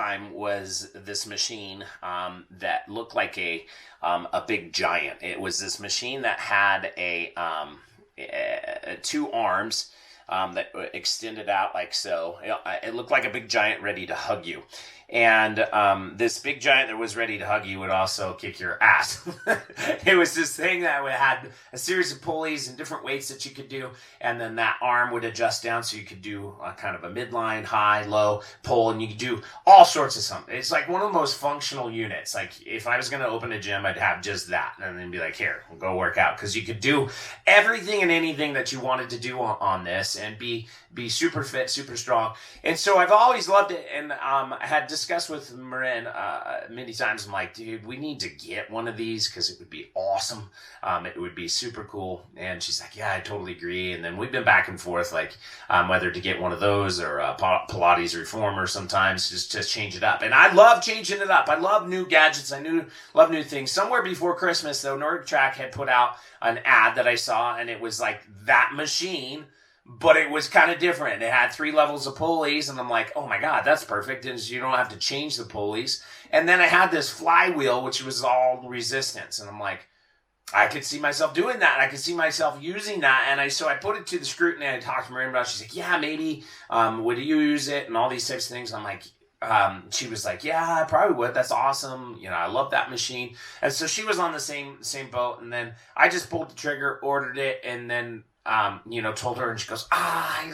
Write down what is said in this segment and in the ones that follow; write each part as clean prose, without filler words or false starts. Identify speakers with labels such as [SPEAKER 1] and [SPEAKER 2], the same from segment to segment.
[SPEAKER 1] time was this machine that looked like a big giant. It was this machine that had two arms that extended out like so. It looked like a big giant ready to hug you. And this big giant that was ready to hug you would also kick your ass. It was this thing that had a series of pulleys and different weights that you could do. And then that arm would adjust down so you could do a kind of a midline, high, low pull. And you could do all sorts of something. It's like one of the most functional units. Like if I was going to open a gym, I'd have just that. And then be like, here, we'll go work out. Because you could do everything and anything that you wanted to do on this and be super fit, super strong. And so I've always loved it. And I had discussed with Marin many times. I'm like, dude, we need to get one of these because it would be awesome. It would be super cool. And she's like, yeah, I totally agree. And then we've been back and forth, like whether to get one of those or Pilates reformer sometimes, just to change it up. And I love changing it up. I love new gadgets. Love new things. Somewhere before Christmas, though, Nordic Track had put out an ad that I saw, and it was like that machine, but it was kind of different. It had 3 levels of pulleys, and I'm like, oh my God, that's perfect. And you don't have to change the pulleys. And then I had this flywheel, which was all resistance. And I'm like, I could see myself doing that. I could see myself using that. And so I put it to the scrutiny. I talked to Marin about it. She's like, yeah, maybe. Would you use it? And all these types of things. I'm like, she was like, yeah, I probably would. That's awesome. I love that machine. And so she was on the same boat. And then I just pulled the trigger, ordered it, and then told her, and she goes, I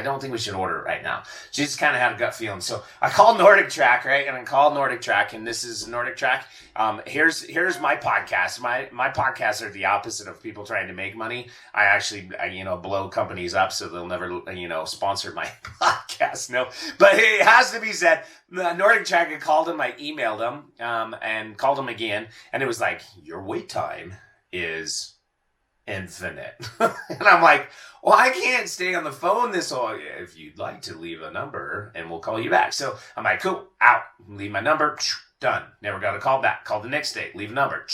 [SPEAKER 1] don't think we should order it right now. She just kind of had a gut feeling. So I called Nordic Track, right? And I called Nordic Track, and this is Nordic Track. Here's my podcast. My podcasts are the opposite of people trying to make money. I actually, blow companies up so they'll never, sponsor my podcast. No, but it has to be said. Nordic Track, I called him, I emailed him, and called him again. And it was like, your wait time is infinite. And I'm like, well, I can't stay on the phone this long. If you'd like to leave a number and we'll call you back. So I'm like, cool, out. Leave my number. Done. Never got a call back. Called the next day. Leave a number.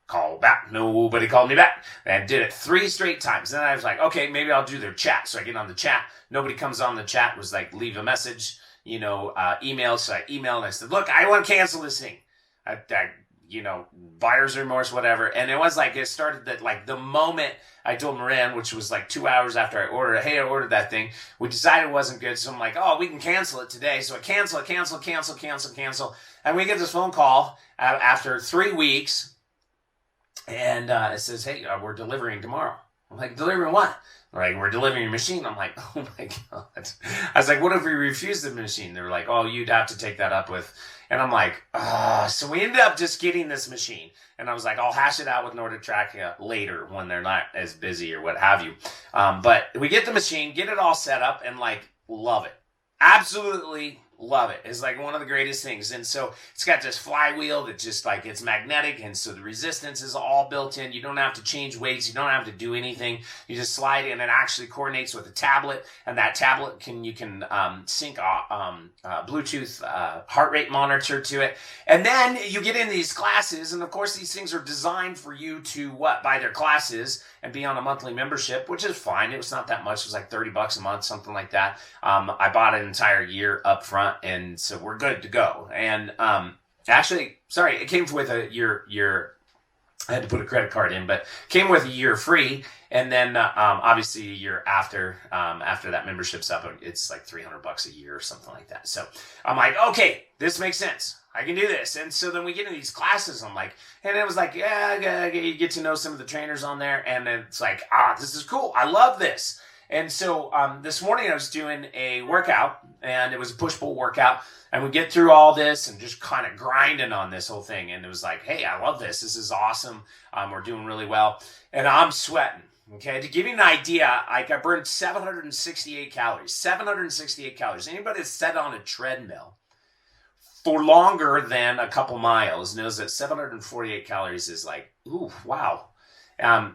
[SPEAKER 1] Call back. Nobody called me back. And I did it 3 straight times. Then I was like, okay, maybe I'll do their chat. So I get on the chat. Nobody comes on the chat. It was like, leave a message, email. So I emailed and I said, look, I want to cancel this thing. I buyer's remorse, whatever. And it was like, it started that, like, the moment I told Marin, which was like 2 hours after I ordered it, hey, I ordered that thing. We decided it wasn't good. So I'm like, oh, we can cancel it today. So I cancel. And we get this phone call after 3 weeks. And it says, hey, we're delivering tomorrow. I'm like, delivering what? Like, we're delivering your machine. I'm like, oh my God. I was like, what if we refuse the machine? They were like, oh, you'd have to take that up with. And I'm like, so we ended up just getting this machine. And I was like, I'll hash it out with Nordic Track later when they're not as busy or what have you. But we get the machine, get it all set up, and like, love it. Absolutely love it. It's like one of the greatest things. And so it's got this flywheel that just like, it's magnetic. And so the resistance is all built in. You don't have to change weights. You don't have to do anything. You just slide in, and it actually coordinates with a tablet. And that tablet you can sync Bluetooth heart rate monitor to it. And then you get in these classes. And of course, these things are designed for you to buy their classes and be on a monthly membership, which is fine. It was not that much. It was like $30 a month, something like that. I bought an entire year up front, and so we're good to go. And it came with a year. I had to put a credit card in, but came with a year free. And then obviously a year after that membership's up, it's like $300 a year or something like that. So I'm like, okay, this makes sense. I can do this. And so then we get in these classes. I'm like, and it was like, yeah, you get to know some of the trainers on there. And it's like, this is cool. I love this. And so this morning I was doing a workout, and it was a push-pull workout. And we get through all this and just kind of grinding on this whole thing. And it was like, hey, I love this. This is awesome. We're doing really well. And I'm sweating. Okay, to give you an idea, I burned 768 calories. 768 calories. Anybody that's sat on a treadmill for longer than a couple miles knows that 748 calories is like, ooh, wow.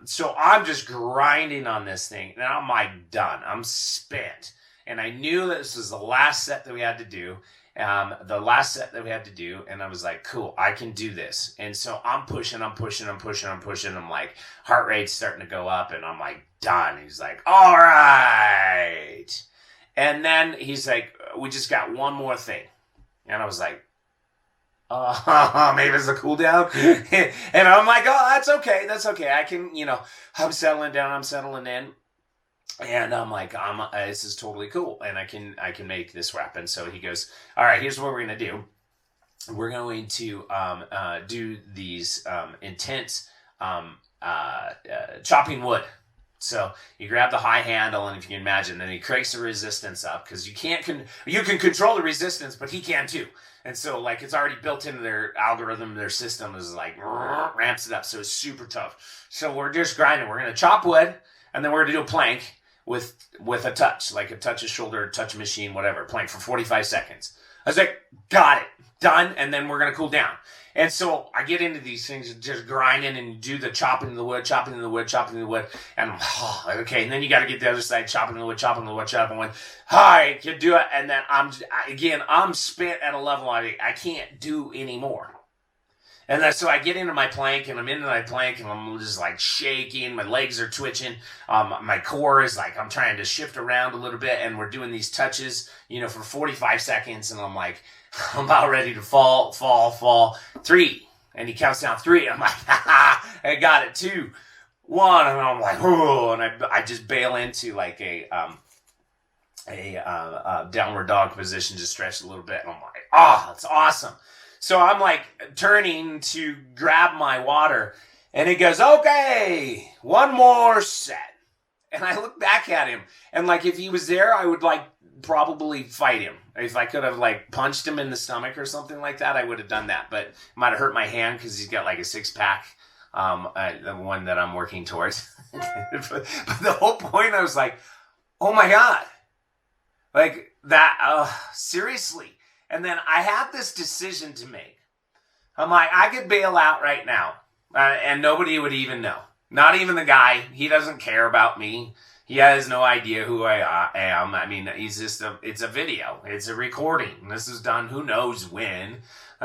[SPEAKER 1] So I'm just grinding on this thing, and I'm like done. I'm spent. And I knew that this was the last set that we had to do. And I was like, cool, I can do this. And so I'm pushing. I'm like, heart rate's starting to go up, and I'm like, done. He's like, all right. And then he's like, we just got one more thing. And I was like, maybe it's a cool down. And I'm like, oh, that's okay. That's okay. I can, I'm settling down. I'm settling in. And I'm like, this is totally cool. And I can make this rap. And so he goes, all right, here's what we're going to do. We're going to do these intense chopping wood. So you grab the high handle, and if you can imagine, then he cranks the resistance up, because you can control the resistance, but he can too. And so, like, it's already built into their algorithm, their system is like ramps it up, so it's super tough. So we're just grinding. We're gonna chop wood, and then we're gonna do a plank with a touch, like a touch of shoulder, touch machine, whatever, plank for 45 seconds. I was like, got it, done, and then we're gonna cool down. And so I get into these things, just grinding and do the chopping of the wood, and I'm, okay. And then you got to get the other side, chopping the wood. Hi, you do it. And then I'm spent at a level I can't do anymore. And then so I get into my plank, and I'm just like shaking. My legs are twitching. My core is like, I'm trying to shift around a little bit, and we're doing these touches, for 45 seconds. And I'm like, I'm about ready to fall. 3. And he counts down 3. I'm like, I got it. 2, 1. And I'm like, oh, and I just bail into like a downward dog position, just stretch a little bit. And I'm like, that's awesome. So I'm like turning to grab my water, and he goes, okay, one more set. And I look back at him, and like, if he was there, I would like probably fight him. If I could have like punched him in the stomach or something like that, I would have done that. But it might have hurt my hand, because he's got like a 6-pack, the one that I'm working towards. but the whole point, I was like, oh my God, like that, seriously. And then I had this decision to make. I'm like, I could bail out right now, and nobody would even know. Not even the guy. He doesn't care about me. He has no idea who I am. I mean, it's a video. It's a recording. This is done who knows when.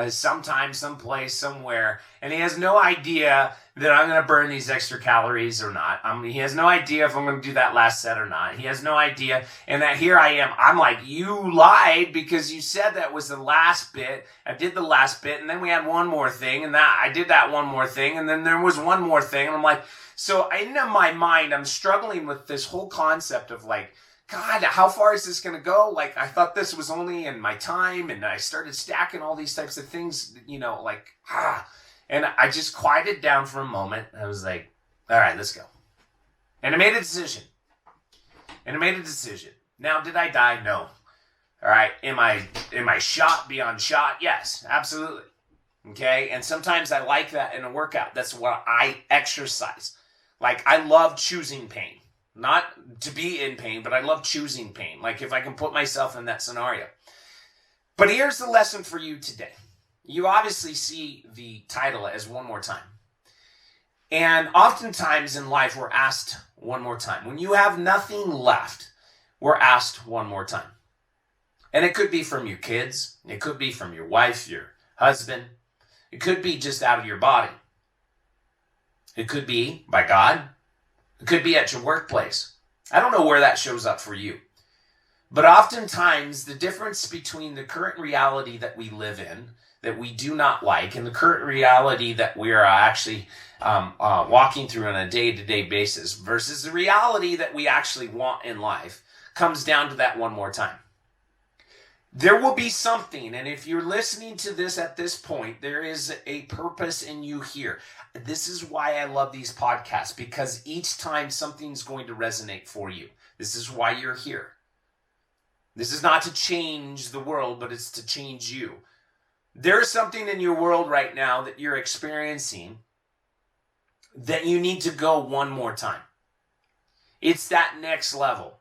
[SPEAKER 1] Sometime, someplace, somewhere. And he has no idea that I'm going to burn these extra calories or not. He has no idea if I'm going to do that last set or not. He has no idea. And that here I am. I'm like, you lied, because you said that was the last bit. I did the last bit, and then we had one more thing, and I did that one more thing, and then there was one more thing. And I'm like, so in my mind, I'm struggling with this whole concept of like, God, how far is this going to go? Like, I thought this was only in my time, and I started stacking all these types of things, and I just quieted down for a moment. I was like, all right, let's go. And I made a decision. Now, did I die? No. All right. Am I shot beyond shot? Yes, absolutely. Okay. And sometimes I like that in a workout. That's what I exercise. Like, I love choosing pain. Not to be in pain, but I love choosing pain. Like, if I can put myself in that scenario. But here's the lesson for you today. You obviously see the title as one more time. And oftentimes in life, we're asked one more time. When you have nothing left, we're asked one more time. And it could be from your kids. It could be from your wife, your husband. It could be just out of your body. It could be by God. It could be at your workplace. I don't know where that shows up for you. But oftentimes, the difference between the current reality that we live in, that we do not like, and the current reality that we are actually walking through on a day-to-day basis versus the reality that we actually want in life comes down to that one more time. There will be something, and if you're listening to this at this point, there is a purpose in you here. This is why I love these podcasts, because each time something's going to resonate for you. This is why you're here. This is not to change the world, but it's to change you. There's something in your world right now that you're experiencing that you need to go one more time. It's that next level.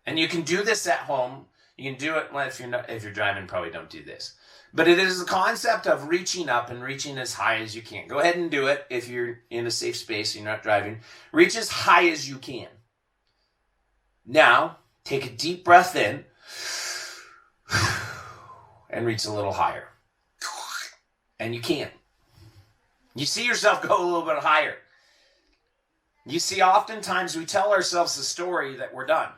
[SPEAKER 1] And you can do this at home. You can do it, well, if you're driving, probably don't do this. But it is the concept of reaching up and reaching as high as you can. Go ahead and do it if you're in a safe space, you're not driving. Reach as high as you can. Now, take a deep breath in and reach a little higher. And you can. You see yourself go a little bit higher. You see, oftentimes we tell ourselves the story that we're done.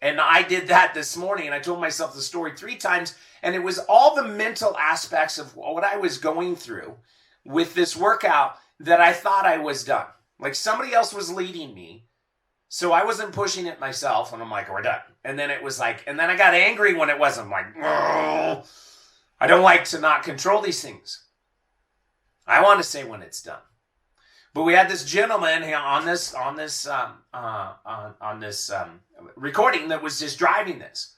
[SPEAKER 1] And I did that this morning, and I told myself the story 3 times, and it was all the mental aspects of what I was going through with this workout that I thought I was done. Like somebody else was leading me, so I wasn't pushing it myself, and I'm like, we're done. And then it was like, and then I got angry when it wasn't. I'm like, oh, I don't like to not control these things. I want to say when it's done. But we had this gentleman on this recording that was just driving this.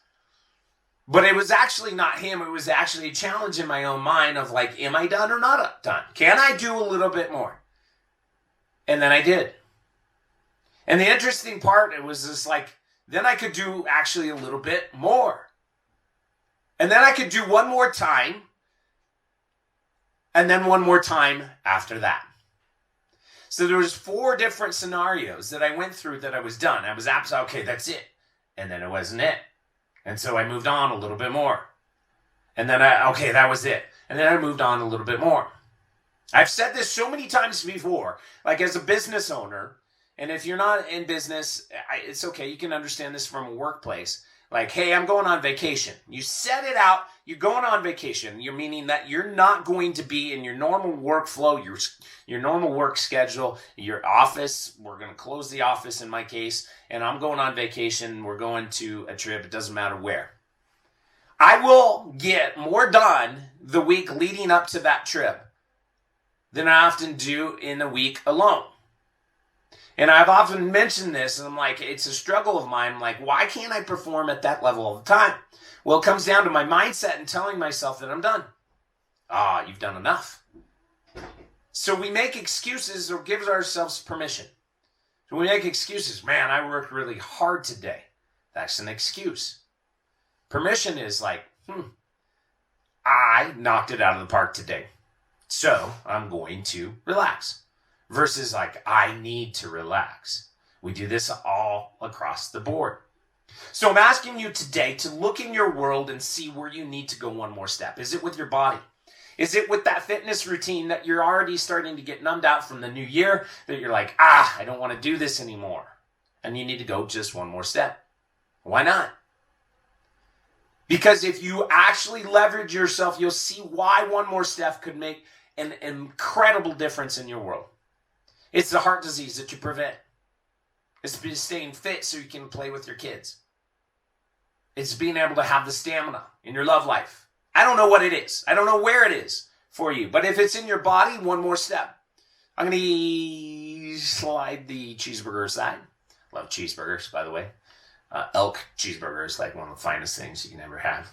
[SPEAKER 1] But it was actually not him. It was actually a challenge in my own mind of like, am I done or not done? Can I do a little bit more? And then I did. And the interesting part, it was just like, then I could do actually a little bit more. And then I could do one more time. And then one more time after that. So there was 4 different scenarios that I went through that I was done. I was absolutely, okay, that's it. And then it wasn't it. And so I moved on a little bit more. And then okay, that was it. And then I moved on a little bit more. I've said this so many times before, like as a business owner, and if you're not in business, it's okay. You can understand this from a workplace. Like, hey, I'm going on vacation. You set it out. You're going on vacation. You're meaning that you're not going to be in your normal workflow, your normal work schedule, your office. We're going to close the office in my case, and I'm going on vacation. We're going to a trip. It doesn't matter where. I will get more done the week leading up to that trip than I often do in a week alone. And I've often mentioned this, and I'm like, it's a struggle of mine. I'm like, why can't I perform at that level all the time? Well, it comes down to my mindset and telling myself that I'm done. You've done enough. So we make excuses or give ourselves permission. So we make excuses. Man, I worked really hard today. That's an excuse. Permission is like, I knocked it out of the park today. So I'm going to relax. Versus like, I need to relax. We do this all across the board. So I'm asking you today to look in your world and see where you need to go one more step. Is it with your body? Is it with that fitness routine that you're already starting to get numbed out from the new year? That you're like, I don't want to do this anymore. And you need to go just one more step. Why not? Because if you actually leverage yourself, you'll see why one more step could make an incredible difference in your world. It's the heart disease that you prevent. It's staying fit so you can play with your kids. It's being able to have the stamina in your love life. I don't know what it is. I don't know where it is for you. But if it's in your body, one more step. I'm going to slide the cheeseburger aside. Love cheeseburgers, by the way. Elk cheeseburger is like one of the finest things you can ever have.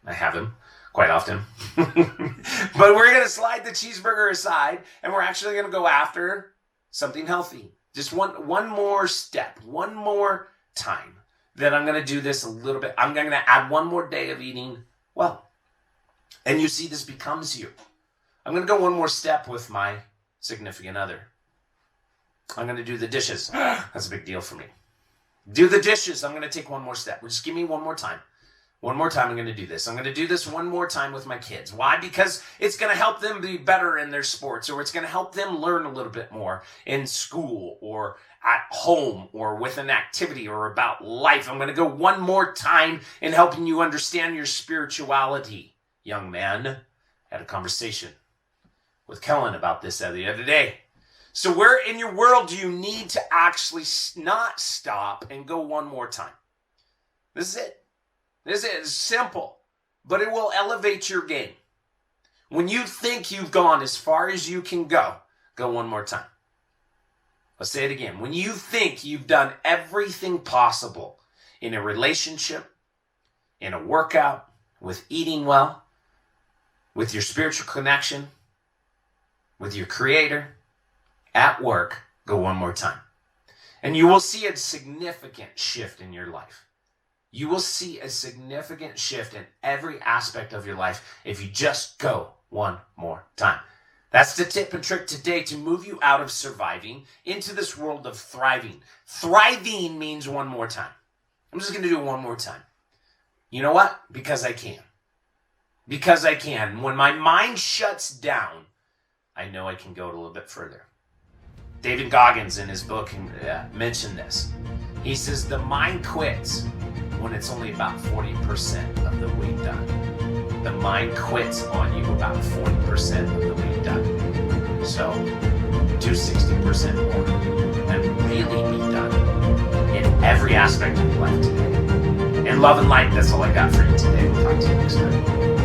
[SPEAKER 1] I have them quite often. But we're going to slide the cheeseburger aside, and we're actually going to go after something healthy. Just one more step, one more time that I'm going to do this a little bit. I'm going to add one more day of eating well. And you see, this becomes you. I'm going to go one more step with my significant other. I'm going to do the dishes. That's a big deal for me. Do the dishes. I'm going to take one more step. Just give me one more time. One more time I'm going to do this. I'm going to do this one more time with my kids. Why? Because it's going to help them be better in their sports, or it's going to help them learn a little bit more in school or at home or with an activity or about life. I'm going to go one more time in helping you understand your spirituality. Young man, I had a conversation with Kellen about this the other day. So where in your world do you need to actually not stop and go one more time? This is it. This is simple, but it will elevate your game. When you think you've gone as far as you can go one more time. I'll say it again. When you think you've done everything possible in a relationship, in a workout, with eating well, with your spiritual connection, with your creator, at work, go one more time. And you will see a significant shift in your life. You will see a significant shift in every aspect of your life if you just go one more time. That's the tip and trick today to move you out of surviving into this world of thriving. Thriving means one more time. I'm just going to do it one more time. You know what? Because I can. Because I can. When my mind shuts down, I know I can go a little bit further. David Goggins in his book mentioned this. He says, the mind quits when it's only about 40% of the weight done. The mind quits on you about 40% of the weight done. So do 60% more and really be done in every aspect of your life today. In love and light, that's all I got for you today. We'll talk to you next time.